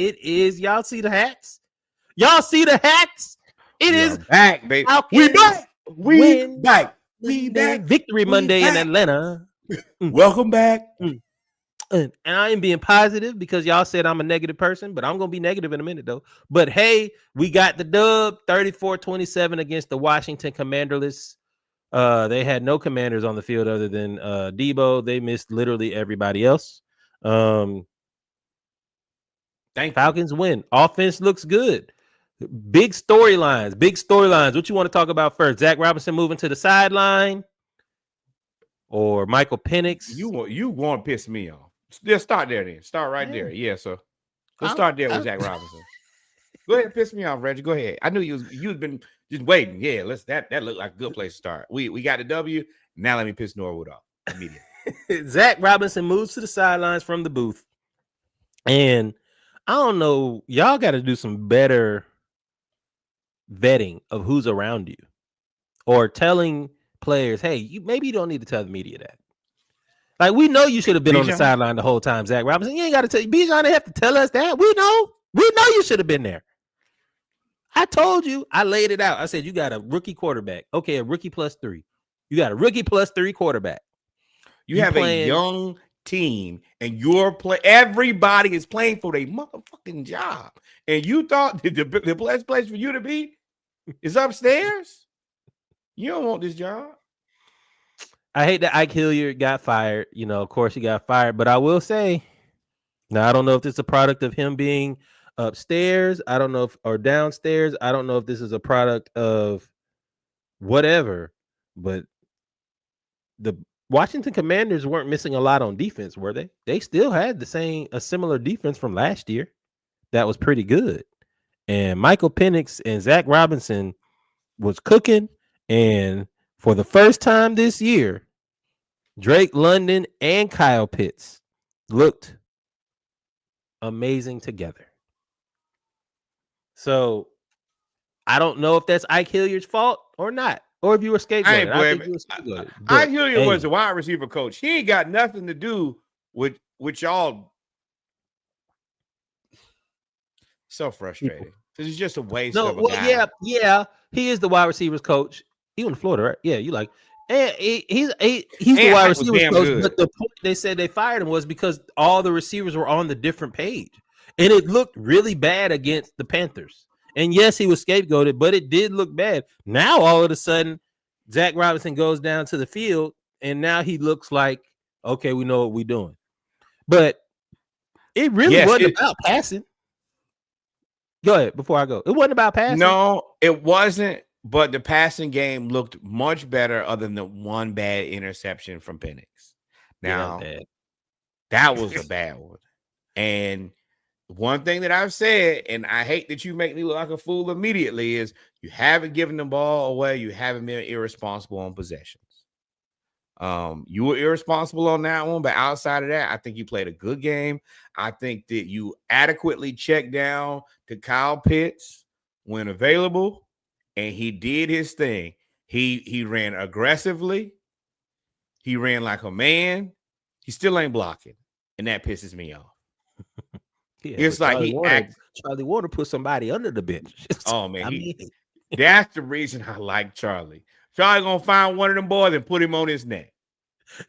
It is. Y'all see the hats? Y'all see the hats? It is back, baby. We back. We back. Victory Monday in Atlanta. Welcome back. And I am being positive because y'all said I'm a negative person, but I'm going to be negative in a minute, though. But, hey, we got the dub 34-27 against the Washington Commanderless. They had no commanders on the field other than Debo. They missed literally everybody else. Falcons win. Offense looks good. Big storylines. What you want to talk about first? Zack Robinson moving to the sideline or Michael Penix? You want to piss me off. Just start there then. Start right there. Yeah, so let's start there with Zack Robinson. Go ahead, piss me off, Reggie. Go ahead. I knew you'd been just waiting. Yeah, that looked like a good place to start. We got the W. Now let me piss Norwood off immediately. Zack Robinson moves to the sidelines from the booth. And I don't know, y'all got to do some better vetting of who's around you or telling players, hey, maybe you don't need to tell the media that. Like, we know you should have been on the sideline the whole time, Zack Robinson. You ain't got to tell Bijan didn't have to tell us that. We know you should have been there. I told you, I laid it out. I said, you got a rookie quarterback. Okay, a rookie +3. You got a rookie +3 quarterback. You have a young team, and everybody is playing for their motherfucking job. And you thought the best place for you to be is upstairs? You don't want this job. I hate that Ike Hilliard got fired. You know, of course he got fired. But I will say, now I don't know if this is a product of him being upstairs. I don't know or downstairs. I don't know if this is a product of whatever. But the Washington Commanders weren't missing a lot on defense, were they? They still had a similar defense from last year that was pretty good. And Michael Penix and Zack Robinson was cooking. And for the first time this year, Drake London and Kyle Pitts looked amazing together. So I don't know if that's Ike Hilliard's fault or not, or if you were scapegoated. Ike Hilliard was a wide receiver coach. He ain't got nothing to do with y'all. So frustrating because it's just a waste of a guy. Yeah, he is the wide receivers coach. He went to Florida, right? Yeah, you like. And he's the wide receivers coach. Good. But the point they said they fired him was because all the receivers were on the different page, and it looked really bad against the Panthers. And yes, he was scapegoated, but it did look bad. Now all of a sudden, Zack Robinson goes down to the field, and now he looks like, okay, we know what we're doing. But it really wasn't about passing. Go ahead before I go. It wasn't about passing. No, it wasn't. But the passing game looked much better other than the one bad interception from Penix. Now, that was a bad one. And one thing that I've said, and I hate that you make me look like a fool immediately, is you haven't given the ball away. You haven't been irresponsible on possessions. You were irresponsible on that one, but outside of that, I think you played a good game. I think that you adequately checked down to Kyle Pitts when available. And he did his thing. He ran aggressively. He ran like a man. He still ain't blocking. And that pisses me off. Yeah, it's like Charlie Warner put somebody under the bench. Oh, man. That's the reason I like Charlie. Charlie going to find one of them boys and put him on his neck.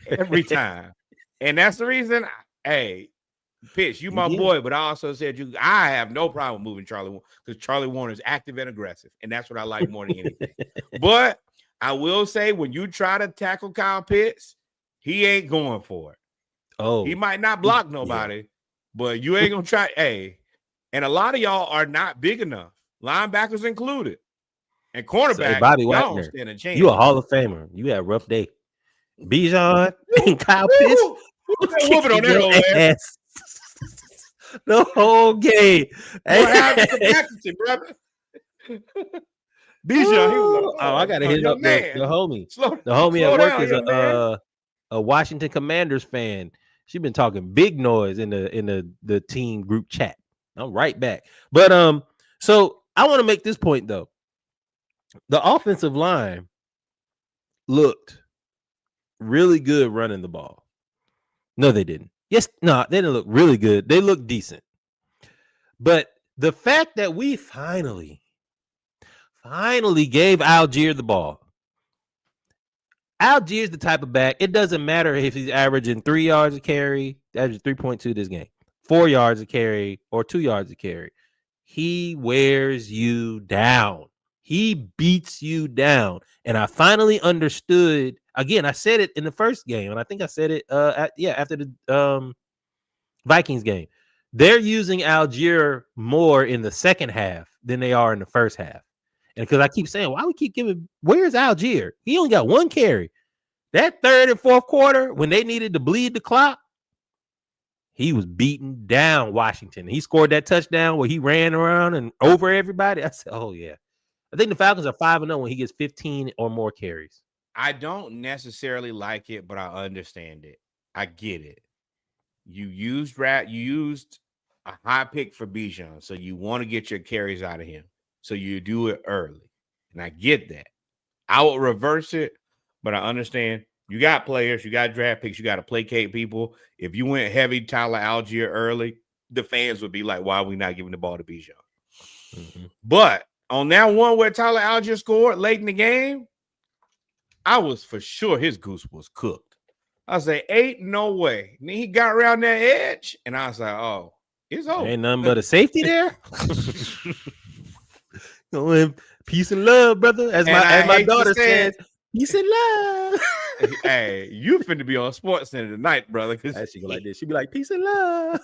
Every time. And that's the reason, Pitch, you my boy, but I also said I have no problem moving Charlie because Charlie Warner is active and aggressive, and that's what I like more than anything. But I will say, when you try to tackle Kyle Pitts, he ain't going for it. Oh, he might not block nobody, but you ain't gonna try. And a lot of y'all are not big enough, linebackers included, and cornerback. Bobby Wagner, you a Hall of Famer. You had a rough day. Bijan and Kyle Pitts. Whooping on that old ass. The whole game. What happened to practicing, brother? Bijan, I gotta hit up the homie. The homie at work is a Washington Commanders fan. She's been talking big noise in the team group chat. I'm right back. But so I want to make this point though. The offensive line looked really good running the ball. No, they didn't. Yes, no, they didn't look really good. They looked decent. But the fact that we finally gave Allgeier the ball. Allgeier's the type of back. It doesn't matter if he's averaging 3 yards a carry, averaging 3.2 this game, 4 yards a carry, or 2 yards a carry. He wears you down. He beats you down. And I finally understood. Again, I said it in the first game, and I think I said it after the Vikings game. They're using Allgeier more in the second half than they are in the first half. And because I keep saying, why we keep giving, where's Allgeier? He only got 1 carry. That third and fourth quarter, when they needed to bleed the clock, he was beating down Washington. He scored that touchdown where he ran around and over everybody. I said, oh, yeah. I think the Falcons are 5-0 when he gets 15 or more carries. I don't necessarily like it, but I understand it. I get it. You used a high pick for Bijan, so you want to get your carries out of him. So you do it early. And I get that. I will reverse it, but I understand you got players, you got draft picks, you got to placate people. If you went heavy Tyler Allgeier early, the fans would be like, why are we not giving the ball to Bijan? Mm-hmm. But on that one where Tyler Allgeier scored late in the game, I was for sure his goose was cooked. I say, ain't no way. And then he got around that edge, and I was like, oh, it's over. Ain't nothing but a safety there. Peace and love, brother. As my daughter says, peace and love. Hey, you finna be on SportsCenter tonight, brother. She go like this. She be like, peace and love.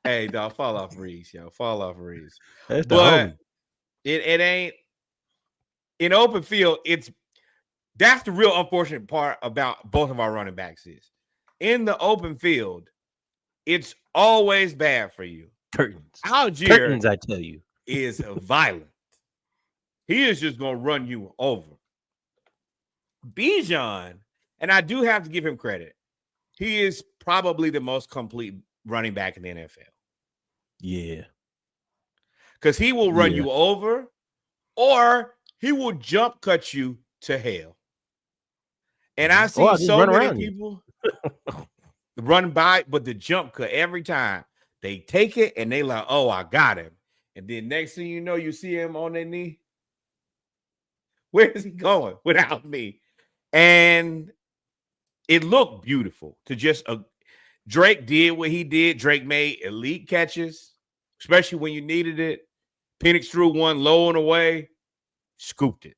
Hey, dog, fall off Reese, yo. Fall off Reese. That's the homie. It ain't in open field. That's the real unfortunate part about both of our running backs is in the open field, it's always bad for you. Curtains, I tell you, is violent. He is just gonna run you over. Bijan, and I do have to give him credit. He is probably the most complete running back in the NFL. Yeah. Because he will run you over or he will jump cut you to hell. And I see so many people run by, but the jump cut every time. They take it and they like, oh, I got him. And then next thing you know, you see him on their knee. Where is he going without me? And it looked beautiful to just Drake did what he did. Drake made elite catches, especially when you needed it. Penix threw one low and away, scooped it.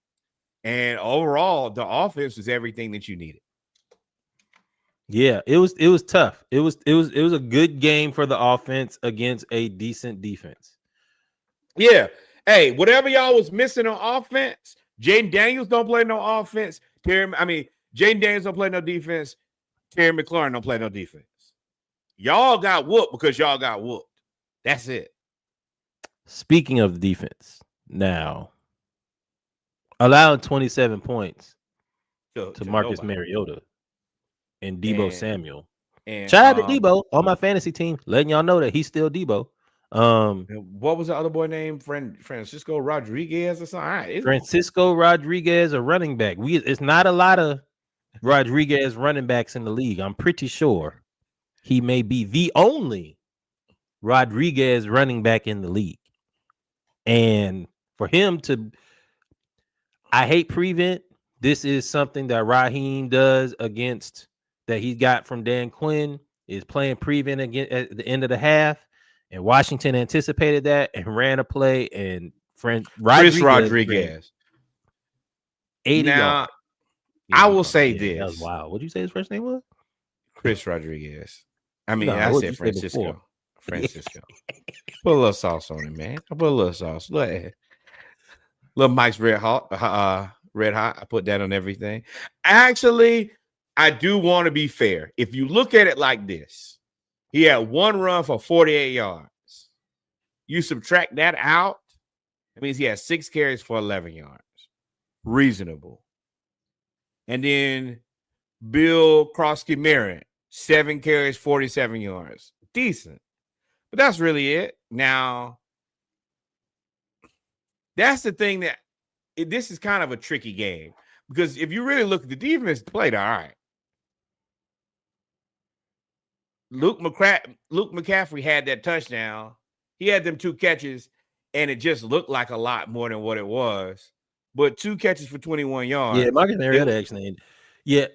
And overall, the offense was everything that you needed. Yeah, it was tough. It was a good game for the offense against a decent defense. Yeah. Hey, whatever y'all was missing on offense, Jaden Daniels don't play no offense. Jaden Daniels don't play no defense. Terry McLaurin don't play no defense. Y'all got whooped because y'all got whooped. That's it. Speaking of defense, now allowed 27 points to Marcus Mariota and Deebo Samuel. And shout out to Deebo on my fantasy team, letting y'all know that he's still Deebo. What was the other boy named? Francisco Rodriguez or something? Right, Francisco Rodriguez, a running back. It's not a lot of Rodriguez running backs in the league. I'm pretty sure he may be the only Rodriguez running back in the league. And for him to, I hate prevent. This is something that Raheem does against that he got from Dan Quinn, is playing prevent again at the end of the half. And Washington anticipated that and ran a play. And Chris Rodriguez 80 now, yards. I will say this. That was wild. What did you say his first name was? Chris Rodriguez. I said Francisco. Francisco. Put a little sauce on it, man. I put a little sauce. Little Mike's Red Hot. I put that on everything. Actually, I do want to be fair. If you look at it like this, he had one run for 48 yards. You subtract that out, it means he had 6 carries for 11 yards. Reasonable. And then Bill Krosky-Merritt, 7 carries, 47 yards. Decent. But that's really it. Now, that's the thing that this is kind of a tricky game. Because if you really look at the defense, played all right. Luke McCaffrey had that touchdown. He had them 2 catches, and it just looked like a lot more than what it was. But 2 catches for 21 yards. Yeah, Marcus Mariota actually. Yeah,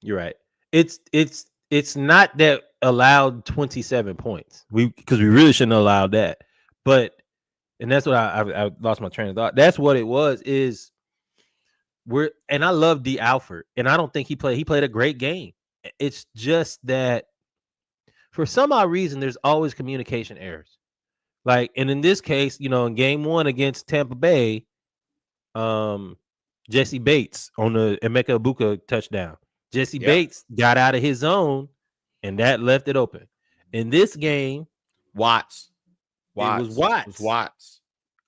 you're right. It's not that allowed 27 points. Because we really shouldn't have allowed that. But and that's what I lost my train of thought. That's what it was. And I love D. Alford, and I don't think he played a great game. It's just that for some odd reason, there's always communication errors. Like, and in this case, in game 1 against Tampa Bay, Jesse Bates on the Emeka Ibuka touchdown. Jesse Bates got out of his zone, and that left it open. In this game, Watts. It was Watts.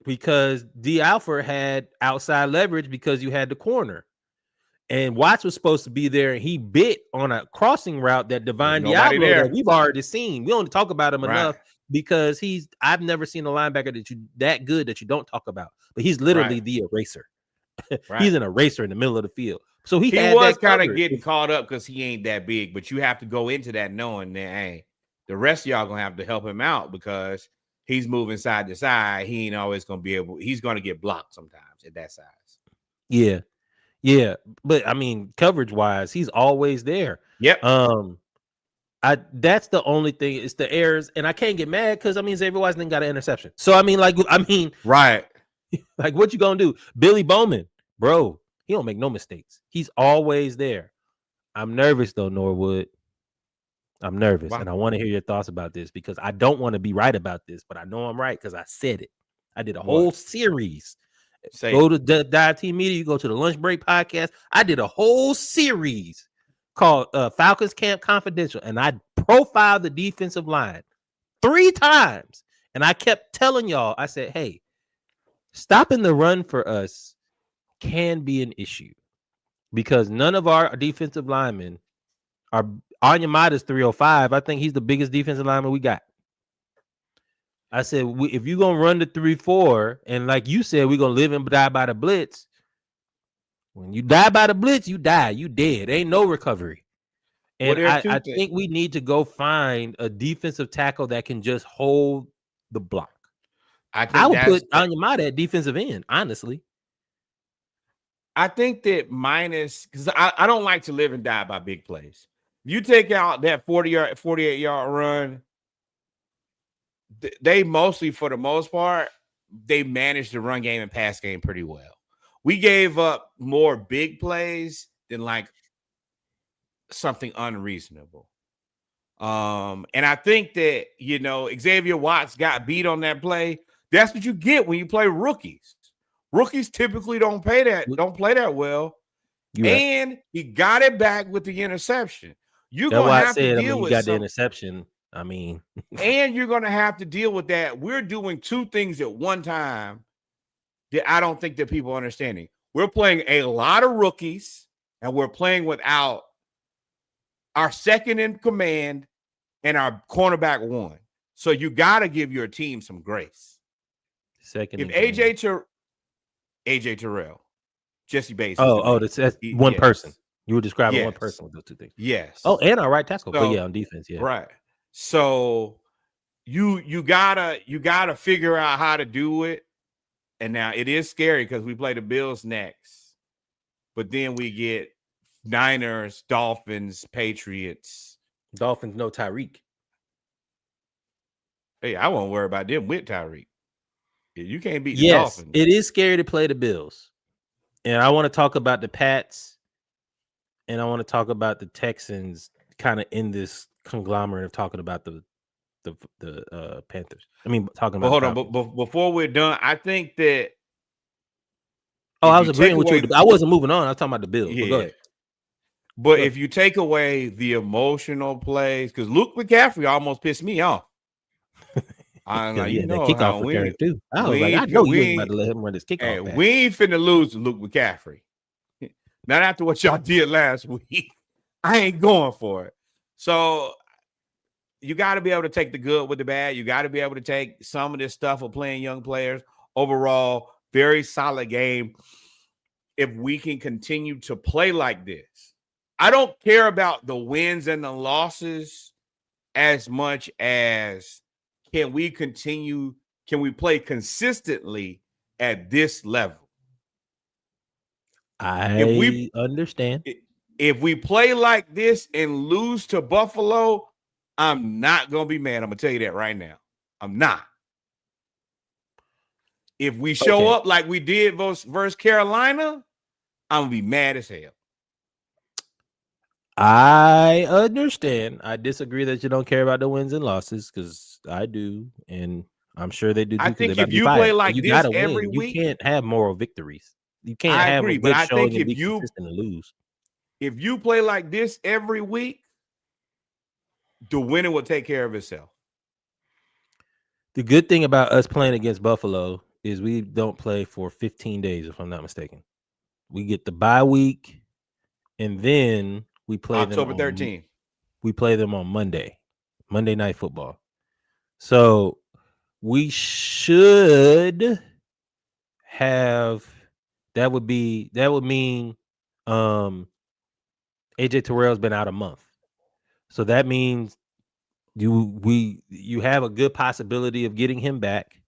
Because D. Alford had outside leverage because you had the corner. And Watts was supposed to be there, and he bit on a crossing route that Divine Diablo that we've already seen. We don't talk about him enough because I've never seen a linebacker that good that you don't talk about. But he's literally the eraser. He's an eraser in the middle of the field. So he was kind of getting caught up because he ain't that big, but you have to go into that knowing that, hey, the rest of y'all gonna have to help him out because he's moving side to side. He ain't always gonna be able. He's gonna get blocked sometimes at that size. Yeah. But I mean, coverage wise, he's always there. Yep. That's the only thing. It's the errors, and I can't get mad because Xavier Washington got an interception. So right. Like, what you gonna do? Billy Bowman, bro, he don't make no mistakes. He's always there. I'm nervous though, Norwood. I'm nervous, and I want to hear your thoughts about this because I don't want to be right about this, but I know I'm right because I said it. I did a whole series. Go to the Dive Team Media. You go to the Lunch Break podcast. I did a whole series called Falcons Camp Confidential, and I profiled the defensive line 3 times, and I kept telling y'all, I said, hey, stopping the run for us can be an issue because none of our defensive linemen are. Onyemata's 305. I think he's the biggest defensive lineman we got. I said, if you're going to run the 3-4, and like you said, we're going to live and die by the blitz. When you die by the blitz, you die. You dead. Ain't no recovery. And I think we need to go find a defensive tackle that can just hold the block. I would put Onyemata at defensive end, honestly. I think that because I don't like to live and die by big plays. You take out that 48-yard run, they mostly, for the most part, they managed the run game and pass game pretty well. We gave up more big plays than like something unreasonable. And I think that, Xavier Watts got beat on that play. That's what you get when you play rookies. Rookies typically don't play that well. And he got it back with the interception. You're going to have to deal with the interception. And you're going to have to deal with that. We're doing 2 things at one time that I don't think that people are understanding. We're playing a lot of rookies, and we're playing without our second in command and our cornerback 1. So you got to give your team some grace. Second, if AJ Terrell, Jesse Bates. That's one person. You were describing one person with those 2 things. Yes. Oh, and our right tackle. But on defense, yeah. Right. So you gotta figure out how to do it. And now it is scary because we play the Bills next. But then we get Niners, Dolphins, Patriots. Dolphins, no Tyreek. Hey, I won't worry about them with Tyreek. You can't beat the Dolphins. It is scary to play the Bills. And I want to talk about the Pats. And I want to talk about the Texans kind of in this conglomerate of talking about the Panthers. Talking about. Hold on, but before we're done, I think that. I was agreeing with you. I wasn't moving on. I was talking about the Bills. Yeah. But go ahead. But if you take away the emotional plays, because Luke McCaffrey almost pissed me off. I'm like, that kickoff return too. I was like, I know you ain't about to let him run this kickoff. We ain't finna lose to Luke McCaffrey. Not after what y'all did last week. I ain't going for it. So you got to be able to take the good with the bad. You got to be able to take some of this stuff of playing young players. Overall, very solid game. If we can continue to play like this, I don't care about the wins and the losses as much as can we continue? Can we play consistently at this level? I understand. If we play like this and lose to Buffalo, I'm not going to be mad. I'm going to tell you that right now. I'm not. If we show up like we did versus Carolina, I'm going to be mad as hell. I understand. I disagree that you don't care about the wins and losses because I do. And I'm sure they do. I think if you play like this every week, you can't have moral victories. You can't I have agree, a good but I showing think and be consistent and lose. If you play like this every week, the winner will take care of itself. The good thing about us playing against Buffalo is we don't play for 15 days, if I'm not mistaken. We get the bye week, and then we play October 13th. We play them on Monday Night Football. So we should have that would mean AJ Terrell's been out a month. So that means you have a good possibility of getting him back.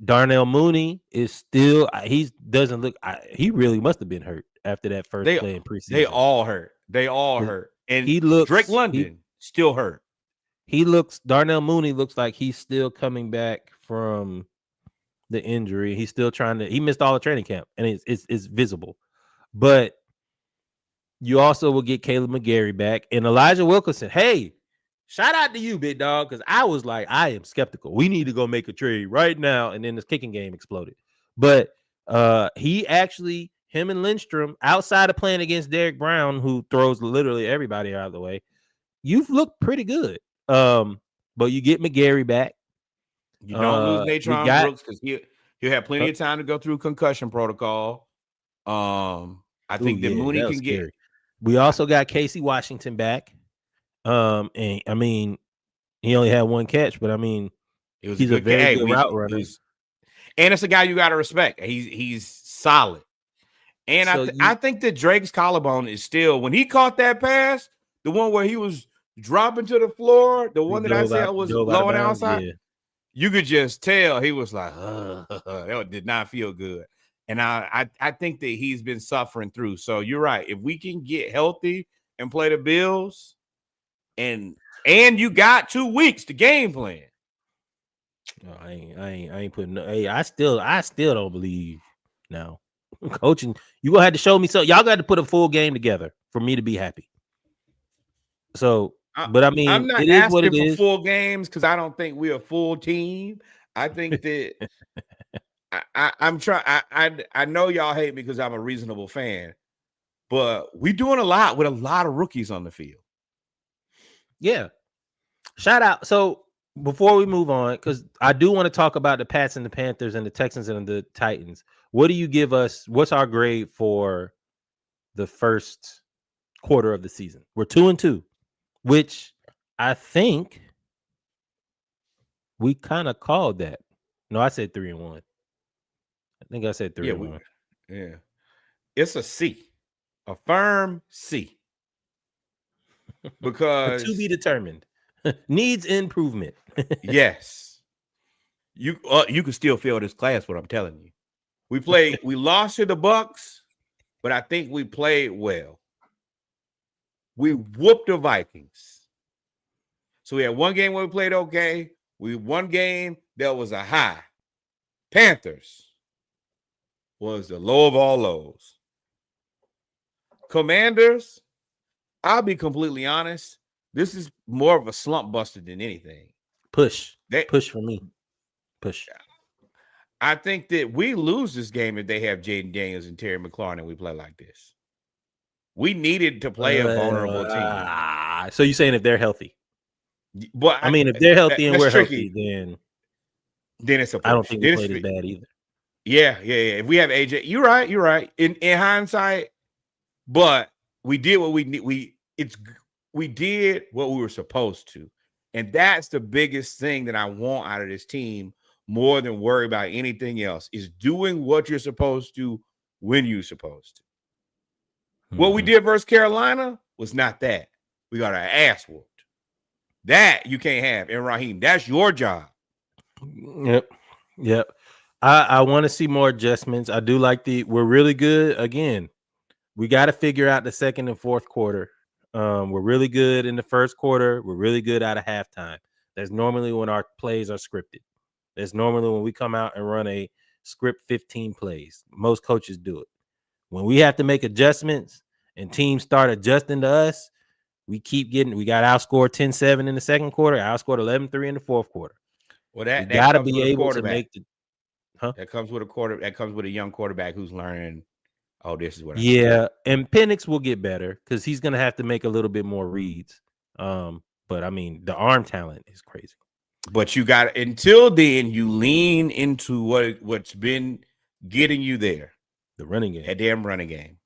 Darnell Mooney is still he really must have been hurt after that first play in preseason. They all hurt. And Drake London still hurt. Darnell Mooney looks like he's still coming back from the injury. He's still he missed all the training camp, and it's visible. But you also will get Caleb McGarry back and Elijah Wilkinson. Hey, shout out to you, big dog, because I was like, I am skeptical. We need to go make a trade right now. And then this kicking game exploded. But him and Lindstrom, outside of playing against Derek Brown, who throws literally everybody out of the way, you've looked pretty good. But you get McGarry back. You don't lose Natron Brooks because he'll have plenty of time to go through concussion protocol. I think that Mooney can get. We also got Casey Washington back. And I mean, he only had one catch, but I mean, he's a very good route runner. And it's a guy you got to respect. He's solid. And I think that Drake's collarbone is still, when he caught that pass, the one where he was dropping to the floor, the one that I said was low and outside, you could just tell he was like, that did not feel good. And I think that he's been suffering through. So you're right. If we can get healthy and play the Bills, and you got 2 weeks to game plan. No, I ain't putting. Hey, I still don't believe now. Coaching, you gonna have to show me something. Y'all got to put a full game together for me to be happy. So, but I mean, I'm not asking for full games because I don't think we're a full team. I think that I'm trying. I know y'all hate me because I'm a reasonable fan, but we're doing a lot with a lot of rookies on the field. Yeah. Shout out. So before we move on, because I do want to talk about the Pats and the Panthers and the Texans and the Titans. What do you give us? What's our grade for the first quarter of the season? We're 2-2, which I think we kind of called that. No, I said 3-1. I think I said 3-1. Yeah. It's a C, a firm C. Because to be determined. Needs improvement. Yes. You can still fail this class, what I'm telling you. We lost to the Bucks, but I think we played well. We whooped the Vikings. So we had one game where we played okay. One game that was a high. Panthers was the low of all lows. Commanders, I'll be completely honest. This is more of a slump buster than anything. Push for me. Push. I think that we lose this game if they have Jaden Daniels and Terry McLaurin and we play like this. We needed to play a vulnerable team. So you're saying if they're healthy? But I mean, if they're healthy and we're healthy, then it's a push. I don't think we played as bad either. Yeah. If we have AJ, you're right. In hindsight, but we did what we did what we were supposed to. And that's the biggest thing that I want out of this team more than worry about anything else is doing what you're supposed to when you're supposed to. Mm-hmm. What we did versus Carolina was not that. We got our ass whooped. That you can't have. And Raheem, that's your job. Yep. I want to see more adjustments. I do like we're really good. Again, we got to figure out the second and fourth quarter. We're really good in the first quarter. We're really good out of halftime. That's normally when our plays are scripted. That's normally when we come out and run a script 15 plays. Most coaches do it. When we have to make adjustments and teams start adjusting to us, we got outscored 10-7 in the second quarter, outscored 11-3 in the fourth quarter. Well, that got to comes be with able a to make the That comes with a young quarterback who's learning. Oh, this is what. And Penix will get better because he's gonna have to make a little bit more reads. But I mean, the arm talent is crazy. But you got until then, you lean into what's been getting you there, the running game, a damn running game.